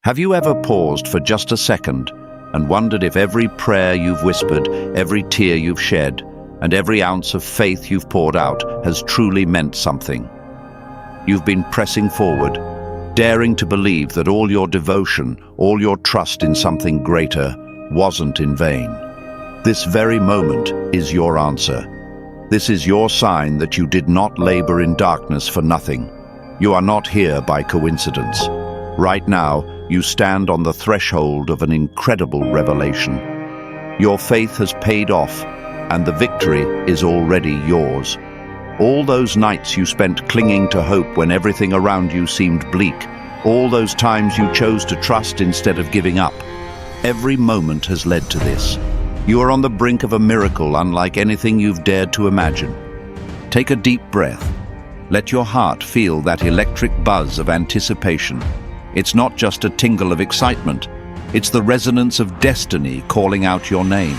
Have you ever paused for just a second and wondered if every prayer you've whispered, every tear you've shed, and every ounce of faith you've poured out has truly meant something? You've been pressing forward, daring to believe that all your devotion, all your trust in something greater, wasn't in vain. This very moment is your answer. This is your sign that you did not labor in darkness for nothing. You are not here by coincidence. Right now, you stand on the threshold of an incredible revelation. Your faith has paid off, and the victory is already yours. All those nights you spent clinging to hope when everything around you seemed bleak, all those times you chose to trust instead of giving up, every moment has led to this. You are on the brink of a miracle unlike anything you've dared to imagine. Take a deep breath. Let your heart feel that electric buzz of anticipation. It's not just a tingle of excitement. It's the resonance of destiny calling out your name.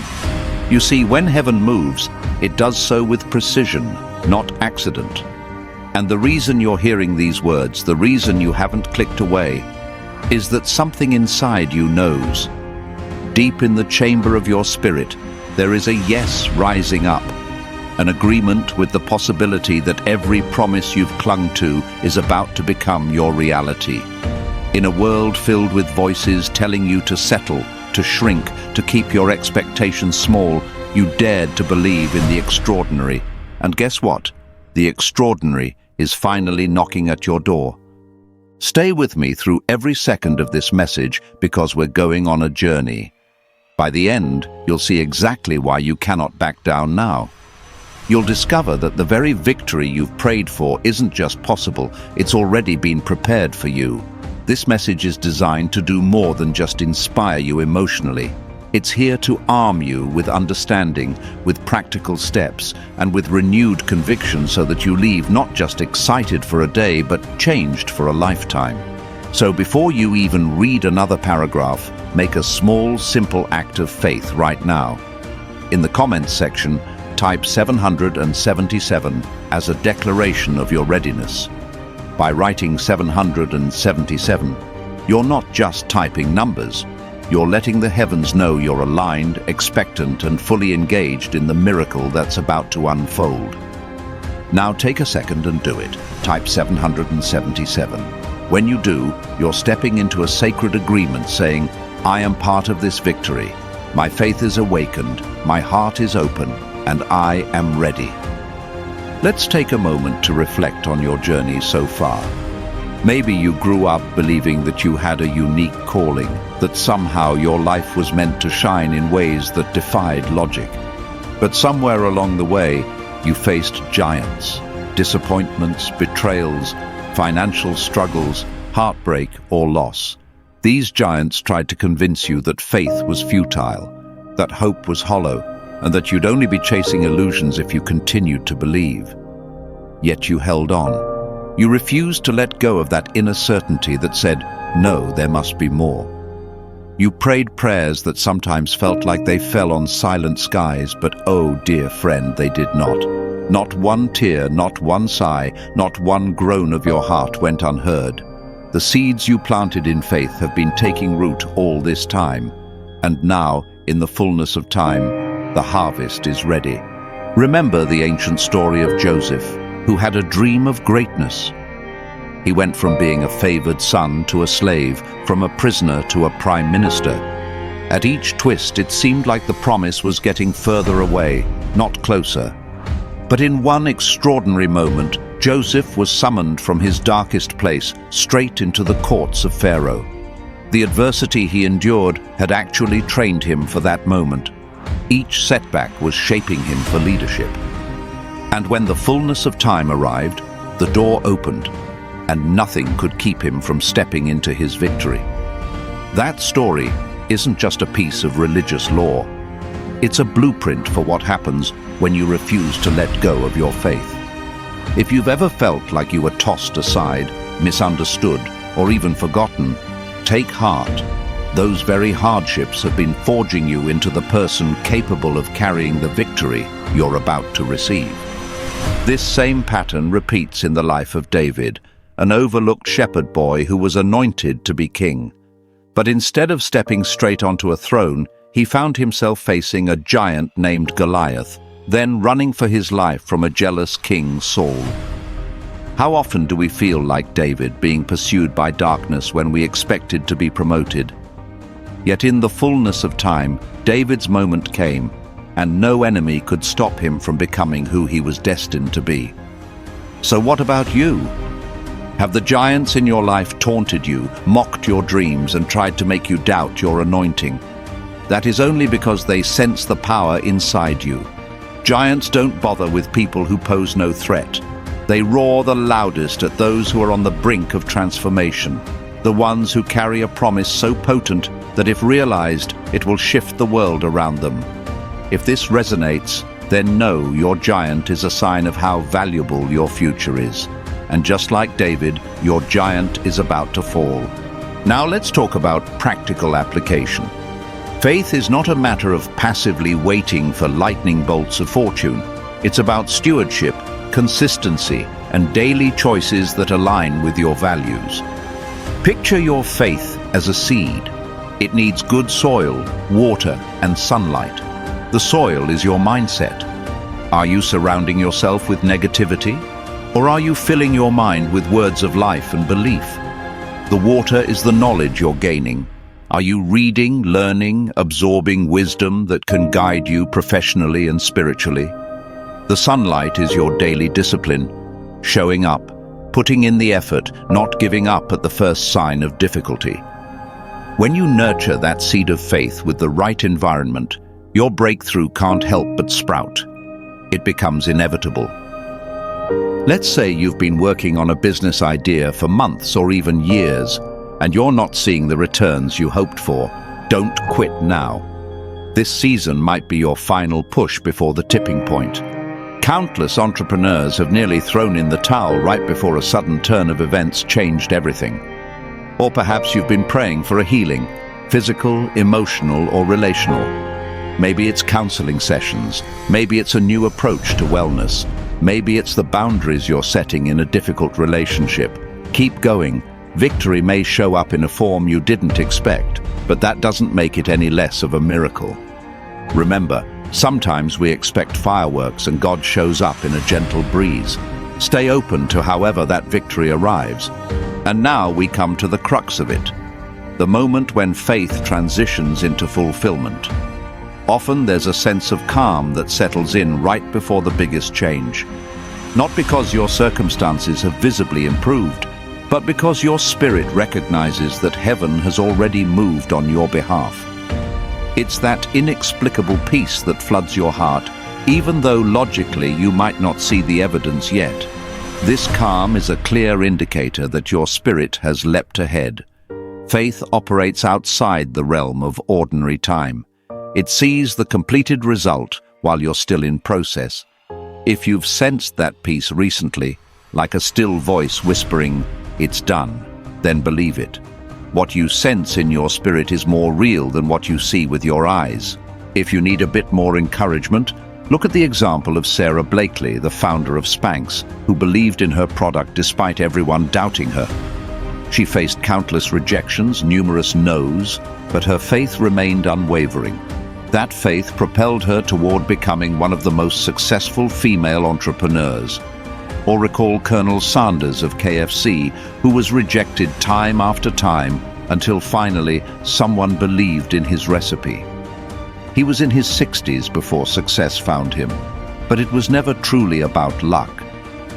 You see, when heaven moves, it does so with precision, not accident. And the reason you're hearing these words, the reason you haven't clicked away, is that something inside you knows. Deep in the chamber of your spirit, there is a yes rising up, an agreement with the possibility that every promise you've clung to is about to become your reality. In a world filled with voices telling you to settle, to shrink, to keep your expectations small, you dared to believe in the extraordinary. And guess what? The extraordinary is finally knocking at your door. Stay with me through every second of this message because we're going on a journey. By the end, you'll see exactly why you cannot back down now. You'll discover that the very victory you've prayed for isn't just possible, it's already been prepared for you. This message is designed to do more than just inspire you emotionally. It's here to arm you with understanding, with practical steps, and with renewed conviction so that you leave not just excited for a day, but changed for a lifetime. So before you even read another paragraph, make a small, simple act of faith right now. In the comments section, type 777 as a declaration of your readiness. By writing 777, you're not just typing numbers. You're letting the heavens know you're aligned, expectant, and fully engaged in the miracle that's about to unfold. Now take a second and do it. Type 777. When you do, you're stepping into a sacred agreement saying, I am part of this victory. My faith is awakened, my heart is open, and I am ready. Let's take a moment to reflect on your journey so far. Maybe you grew up believing that you had a unique calling, that somehow your life was meant to shine in ways that defied logic. But somewhere along the way, you faced giants, disappointments, betrayals, financial struggles, heartbreak, or loss. These giants tried to convince you that faith was futile, that hope was hollow, and that you'd only be chasing illusions if you continued to believe. Yet you held on. You refused to let go of that inner certainty that said, no, there must be more. You prayed prayers that sometimes felt like they fell on silent skies, but oh, dear friend, they did not. Not one tear, not one sigh, not one groan of your heart went unheard. The seeds you planted in faith have been taking root all this time, and now, in the fullness of time, the harvest is ready. Remember the ancient story of Joseph, who had a dream of greatness. He went from being a favored son to a slave, from a prisoner to a prime minister. At each twist, it seemed like the promise was getting further away, not closer. But in one extraordinary moment, Joseph was summoned from his darkest place straight into the courts of Pharaoh. The adversity he endured had actually trained him for that moment. Each setback was shaping him for leadership. And when the fullness of time arrived, the door opened, and nothing could keep him from stepping into his victory. That story isn't just a piece of religious lore. It's a blueprint for what happens when you refuse to let go of your faith. If you've ever felt like you were tossed aside, misunderstood, or even forgotten, take heart. Those very hardships have been forging you into the person capable of carrying the victory you're about to receive. This same pattern repeats in the life of David, an overlooked shepherd boy who was anointed to be king. But instead of stepping straight onto a throne, he found himself facing a giant named Goliath, then running for his life from a jealous king, Saul. How often do we feel like David, being pursued by darkness when we expected to be promoted? Yet in the fullness of time, David's moment came, and no enemy could stop him from becoming who he was destined to be. So what about you? Have the giants in your life taunted you, mocked your dreams, and tried to make you doubt your anointing? That is only because they sense the power inside you. Giants don't bother with people who pose no threat. They roar the loudest at those who are on the brink of transformation, the ones who carry a promise so potent that if realized, it will shift the world around them. If this resonates, then know your giant is a sign of how valuable your future is. And just like David, your giant is about to fall. Now let's talk about practical application. Faith is not a matter of passively waiting for lightning bolts of fortune. It's about stewardship, consistency, and daily choices that align with your values. Picture your faith as a seed. It needs good soil, water, and sunlight. The soil is your mindset. Are you surrounding yourself with negativity? Or are you filling your mind with words of life and belief? The water is the knowledge you're gaining. Are you reading, learning, absorbing wisdom that can guide you professionally and spiritually? The sunlight is your daily discipline, showing up, putting in the effort, not giving up at the first sign of difficulty. When you nurture that seed of faith with the right environment, your breakthrough can't help but sprout. It becomes inevitable. Let's say you've been working on a business idea for months or even years, and you're not seeing the returns you hoped for. Don't quit now. This season might be your final push before the tipping point. Countless entrepreneurs have nearly thrown in the towel right before a sudden turn of events changed everything. Or perhaps you've been praying for a healing, physical, emotional, or relational. Maybe it's counseling sessions. Maybe it's a new approach to wellness. Maybe it's the boundaries you're setting in a difficult relationship. Keep going. Victory may show up in a form you didn't expect, but that doesn't make it any less of a miracle. Remember, sometimes we expect fireworks and God shows up in a gentle breeze. Stay open to however that victory arrives. And now we come to the crux of it, the moment when faith transitions into fulfillment. Often there's a sense of calm that settles in right before the biggest change. Not because your circumstances have visibly improved, but because your spirit recognizes that heaven has already moved on your behalf. It's that inexplicable peace that floods your heart, even though logically you might not see the evidence yet. This calm is a clear indicator that your spirit has leapt ahead. Faith operates outside the realm of ordinary time. It sees the completed result while you're still in process. If you've sensed that peace recently, like a still voice whispering, "It's done," then believe it. What you sense in your spirit is more real than what you see with your eyes. If you need a bit more encouragement, look at the example of Sarah Blakely, the founder of Spanx, who believed in her product despite everyone doubting her. She faced countless rejections, numerous no's, but her faith remained unwavering. That faith propelled her toward becoming one of the most successful female entrepreneurs. Or recall Colonel Sanders of KFC, who was rejected time after time until finally someone believed in his recipe. He was in his 60s before success found him, but it was never truly about luck.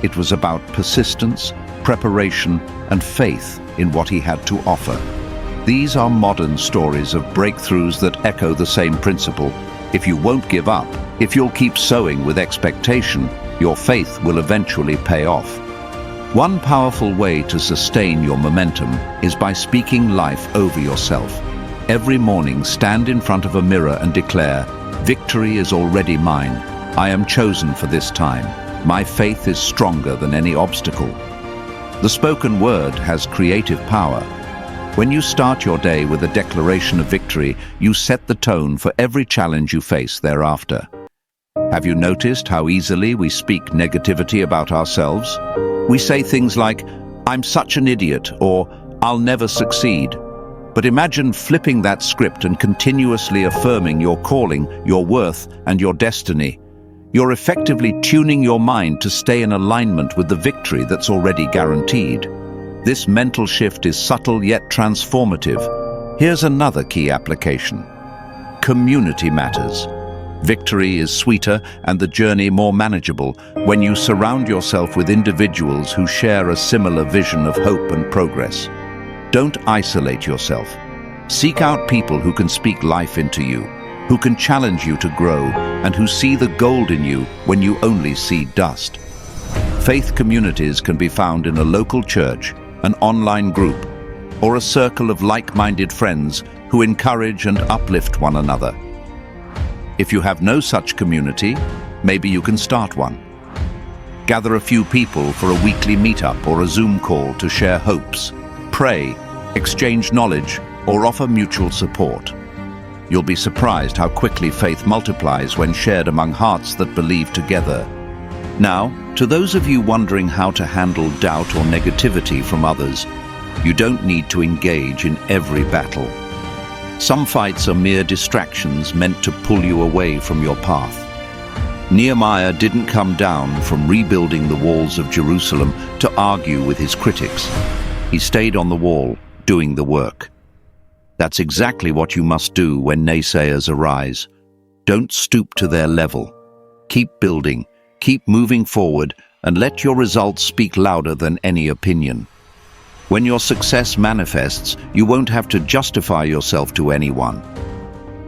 It was about persistence, preparation, and faith in what he had to offer. These are modern stories of breakthroughs that echo the same principle. If you won't give up, if you'll keep sowing with expectation, your faith will eventually pay off. One powerful way to sustain your momentum is by speaking life over yourself. Every morning, stand in front of a mirror and declare, "Victory is already mine. I am chosen for this time. My faith is stronger than any obstacle." The spoken word has creative power. When you start your day with a declaration of victory, you set the tone for every challenge you face thereafter. Have you noticed how easily we speak negativity about ourselves? We say things like, "I'm such an idiot," or "I'll never succeed." But imagine flipping that script and continuously affirming your calling, your worth, and your destiny. You're effectively tuning your mind to stay in alignment with the victory that's already guaranteed. This mental shift is subtle yet transformative. Here's another key application. Community matters. Victory is sweeter and the journey more manageable when you surround yourself with individuals who share a similar vision of hope and progress. Don't isolate yourself. Seek out people who can speak life into you, who can challenge you to grow, and who see the gold in you when you only see dust. Faith communities can be found in a local church, an online group, or a circle of like-minded friends who encourage and uplift one another. If you have no such community, maybe you can start one. Gather a few people for a weekly meetup or a Zoom call to share hopes, pray, exchange knowledge, or offer mutual support. You'll be surprised how quickly faith multiplies when shared among hearts that believe together. Now, to those of you wondering how to handle doubt or negativity from others, you don't need to engage in every battle. Some fights are mere distractions meant to pull you away from your path. Nehemiah didn't come down from rebuilding the walls of Jerusalem to argue with his critics. He stayed on the wall, doing the work. That's exactly what you must do when naysayers arise. Don't stoop to their level. Keep building, keep moving forward, and let your results speak louder than any opinion. When your success manifests, you won't have to justify yourself to anyone.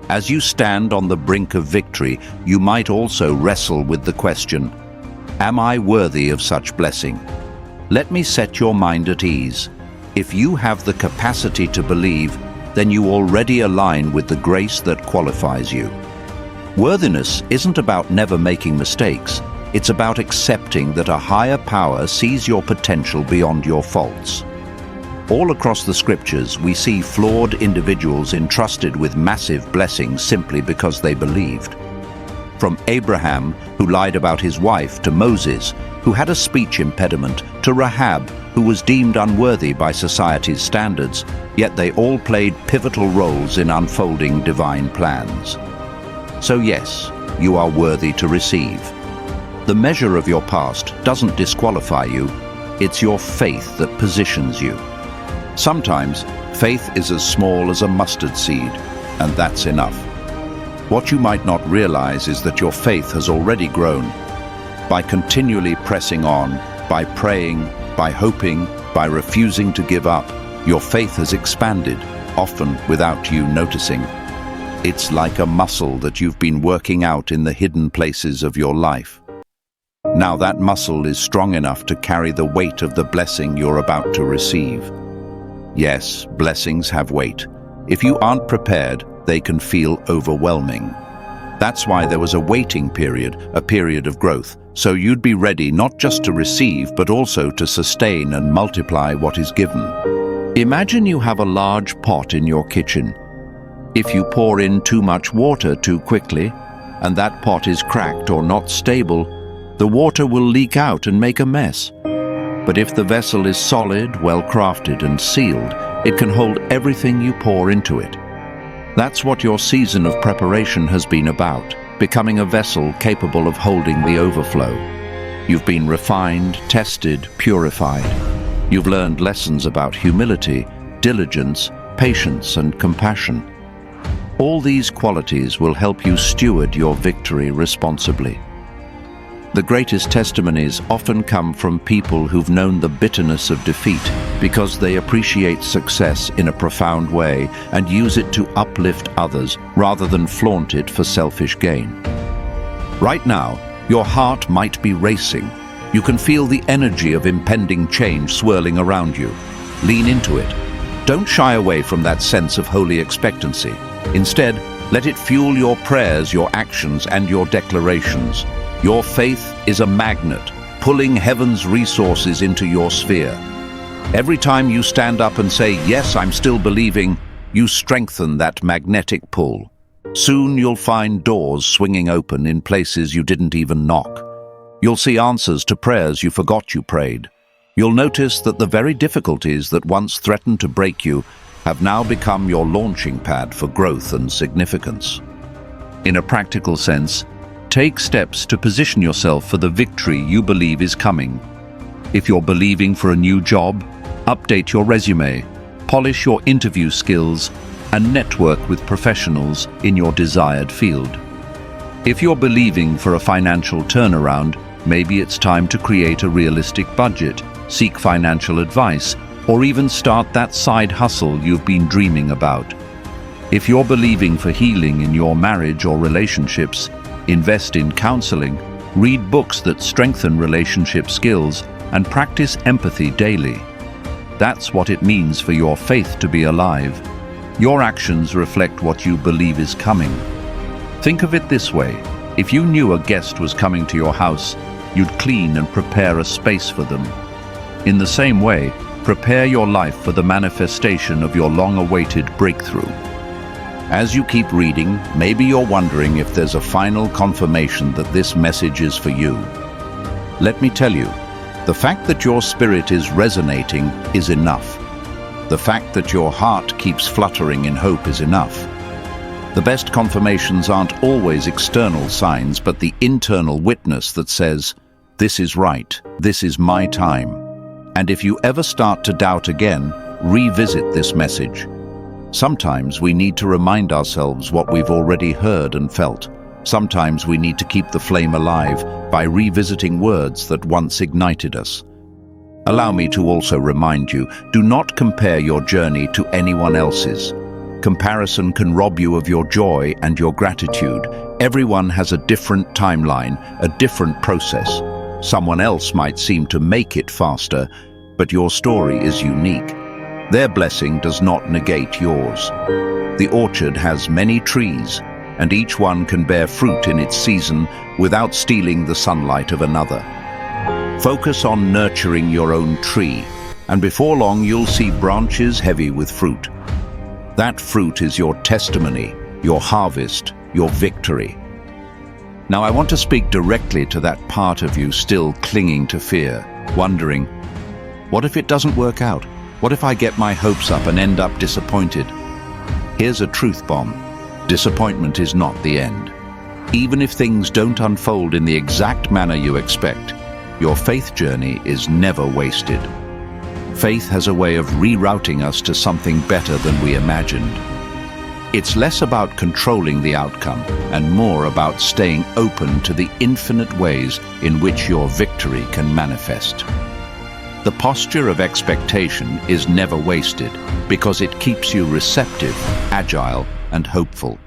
As you stand on the brink of victory, you might also wrestle with the question, am I worthy of such blessing? Let me set your mind at ease. If you have the capacity to believe, then you already align with the grace that qualifies you. Worthiness isn't about never making mistakes. It's about accepting that a higher power sees your potential beyond your faults. All across the scriptures, we see flawed individuals entrusted with massive blessings simply because they believed. From Abraham, who lied about his wife, to Moses, who had a speech impediment, to Rahab, who was deemed unworthy by society's standards, yet they all played pivotal roles in unfolding divine plans. So yes, you are worthy to receive. The measure of your past doesn't disqualify you, it's your faith that positions you. Sometimes, faith is as small as a mustard seed, and that's enough. What you might not realize is that your faith has already grown. By continually pressing on, by praying, by hoping, by refusing to give up, your faith has expanded, often without you noticing. It's like a muscle that you've been working out in the hidden places of your life. Now that muscle is strong enough to carry the weight of the blessing you're about to receive. Yes, blessings have weight. If you aren't prepared, they can feel overwhelming. That's why there was a waiting period, a period of growth, so you'd be ready not just to receive, but also to sustain and multiply what is given. Imagine you have a large pot in your kitchen. If you pour in too much water too quickly, and that pot is cracked or not stable, the water will leak out and make a mess. But if the vessel is solid, well-crafted and sealed, it can hold everything you pour into it. That's what your season of preparation has been about, becoming a vessel capable of holding the overflow. You've been refined, tested, purified. You've learned lessons about humility, diligence, patience, and compassion. All these qualities will help you steward your victory responsibly. The greatest testimonies often come from people who've known the bitterness of defeat because they appreciate success in a profound way and use it to uplift others rather than flaunt it for selfish gain. Right now, your heart might be racing. You can feel the energy of impending change swirling around you. Lean into it. Don't shy away from that sense of holy expectancy. Instead, let it fuel your prayers, your actions, and your declarations. Your faith is a magnet, pulling heaven's resources into your sphere. Every time you stand up and say, "Yes, I'm still believing," you strengthen that magnetic pull. Soon you'll find doors swinging open in places you didn't even knock. You'll see answers to prayers you forgot you prayed. You'll notice that the very difficulties that once threatened to break you have now become your launching pad for growth and significance. In a practical sense, take steps to position yourself for the victory you believe is coming. If you're believing for a new job, update your resume, polish your interview skills, and network with professionals in your desired field. If you're believing for a financial turnaround, maybe it's time to create a realistic budget, seek financial advice, or even start that side hustle you've been dreaming about. If you're believing for healing in your marriage or relationships, invest in counseling, read books that strengthen relationship skills, and practice empathy daily. That's what it means for your faith to be alive. Your actions reflect what you believe is coming. Think of it this way: if you knew a guest was coming to your house, you'd clean and prepare a space for them. In the same way, prepare your life for the manifestation of your long-awaited breakthrough. As you keep reading, maybe you're wondering if there's a final confirmation that this message is for you. Let me tell you, the fact that your spirit is resonating is enough. The fact that your heart keeps fluttering in hope is enough. The best confirmations aren't always external signs, but the internal witness that says, "This is right, this is my time." And if you ever start to doubt again, revisit this message. Sometimes we need to remind ourselves what we've already heard and felt. Sometimes we need to keep the flame alive by revisiting words that once ignited us. Allow me to also remind you, do not compare your journey to anyone else's. Comparison can rob you of your joy and your gratitude. Everyone has a different timeline, a different process. Someone else might seem to make it faster, but your story is unique. Their blessing does not negate yours. The orchard has many trees, and each one can bear fruit in its season without stealing the sunlight of another. Focus on nurturing your own tree, and before long you'll see branches heavy with fruit. That fruit is your testimony, your harvest, your victory. Now I want to speak directly to that part of you still clinging to fear, wondering, what if it doesn't work out? What if I get my hopes up and end up disappointed? Here's a truth bomb. Disappointment is not the end. Even if things don't unfold in the exact manner you expect, your faith journey is never wasted. Faith has a way of rerouting us to something better than we imagined. It's less about controlling the outcome and more about staying open to the infinite ways in which your victory can manifest. The posture of expectation is never wasted because it keeps you receptive, agile, and hopeful.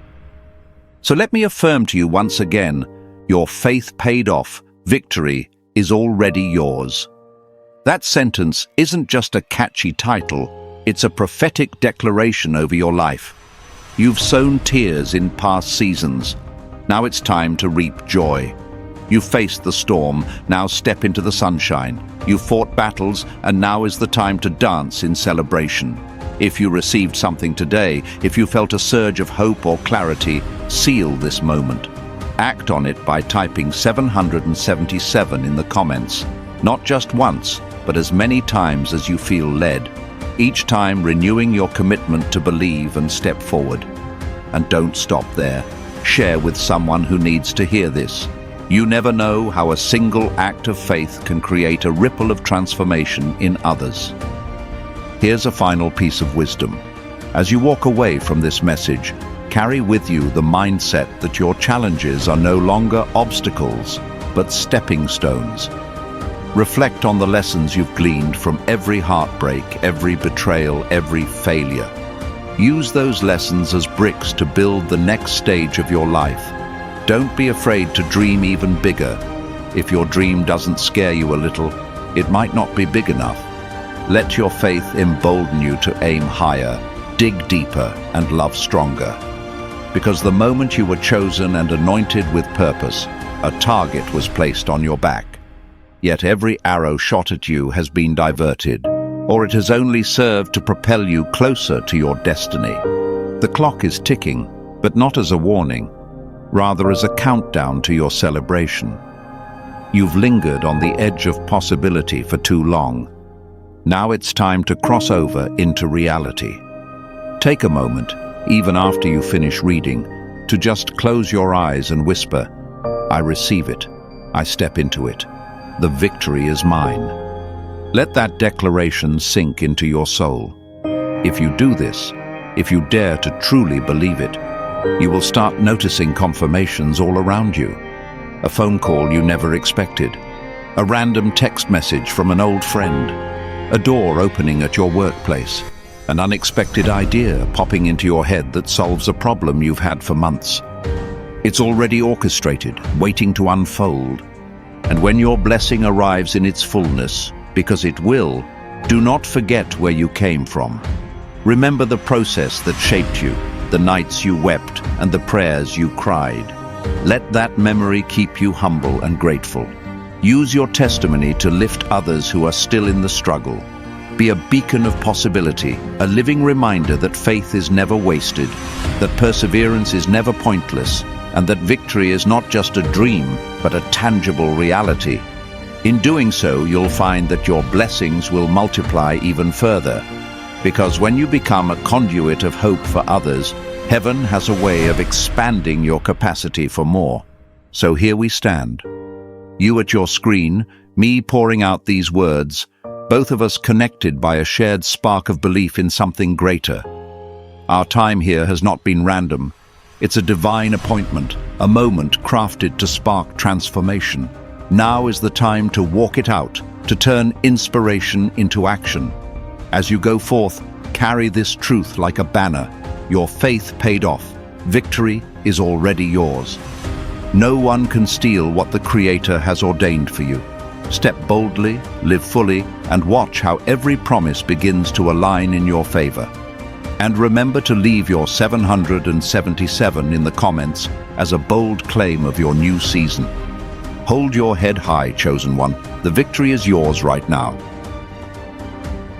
So let me affirm to you once again, your faith paid off, victory is already yours. That sentence isn't just a catchy title, it's a prophetic declaration over your life. You've sown tears in past seasons. Now it's time to reap joy. You've faced the storm, now step into the sunshine. You've fought battles, and now is the time to dance in celebration. If you received something today, if you felt a surge of hope or clarity, seal this moment. Act on it by typing 777 in the comments. Not just once, but as many times as you feel led. Each time renewing your commitment to believe and step forward. And don't stop there. Share with someone who needs to hear this. You never know how a single act of faith can create a ripple of transformation in others. Here's a final piece of wisdom. As you walk away from this message, carry with you the mindset that your challenges are no longer obstacles, but stepping stones. Reflect on the lessons you've gleaned from every heartbreak, every betrayal, every failure. Use those lessons as bricks to build the next stage of your life. Don't be afraid to dream even bigger. If your dream doesn't scare you a little, it might not be big enough. Let your faith embolden you to aim higher, dig deeper, and love stronger. Because the moment you were chosen and anointed with purpose, a target was placed on your back. Yet every arrow shot at you has been diverted, or it has only served to propel you closer to your destiny. The clock is ticking, but not as a warning, rather as a countdown to your celebration. You've lingered on the edge of possibility for too long. Now it's time to cross over into reality. Take a moment, even after you finish reading, to just close your eyes and whisper, "I receive it. I step into it. The victory is mine." Let that declaration sink into your soul. If you do this, if you dare to truly believe it, you will start noticing confirmations all around you. A phone call you never expected, a random text message from an old friend, a door opening at your workplace, an unexpected idea popping into your head that solves a problem you've had for months. It's already orchestrated, waiting to unfold. And when your blessing arrives in its fullness, because it will, do not forget where you came from. Remember the process that shaped you, the nights you wept, and the prayers you cried. Let that memory keep you humble and grateful. Use your testimony to lift others who are still in the struggle. Be a beacon of possibility, a living reminder that faith is never wasted, that perseverance is never pointless, and that victory is not just a dream, but a tangible reality. In doing so, you'll find that your blessings will multiply even further. Because when you become a conduit of hope for others, heaven has a way of expanding your capacity for more. So here we stand. You at your screen, me pouring out these words, both of us connected by a shared spark of belief in something greater. Our time here has not been random. It's a divine appointment, a moment crafted to spark transformation. Now is the time to walk it out, to turn inspiration into action. As you go forth, carry this truth like a banner. Your faith paid off. Victory is already yours. No one can steal what the Creator has ordained for you. Step boldly, live fully, and watch how every promise begins to align in your favor. And remember to leave your 777 in the comments as a bold claim of your new season. Hold your head high, chosen one. The victory is yours right now.